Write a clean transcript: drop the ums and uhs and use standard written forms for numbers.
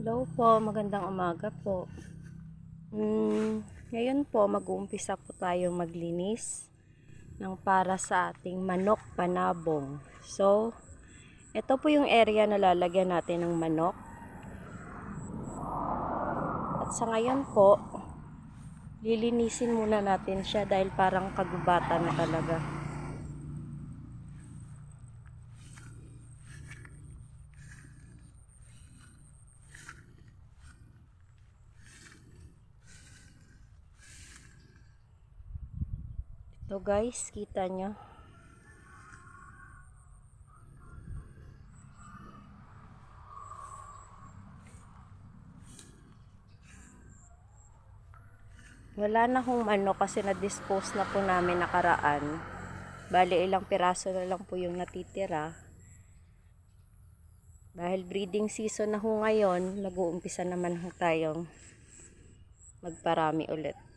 Hello po, magandang umaga po. Ngayon po, mag-uumpisa po tayong maglinis ng para sa ating manok panabong. So, ito po yung area na lalagyan natin ng manok. At sa ngayon po, lilinisin muna natin siya dahil parang kagubatan na talaga. Ito guys, kita nyo. Wala na hong manok kasi na-dispose na po namin nakaraan. Bali ilang piraso na lang po yung natitira. Dahil breeding season na ho ngayon, nag-uumpisa naman ho tayong magparami ulit.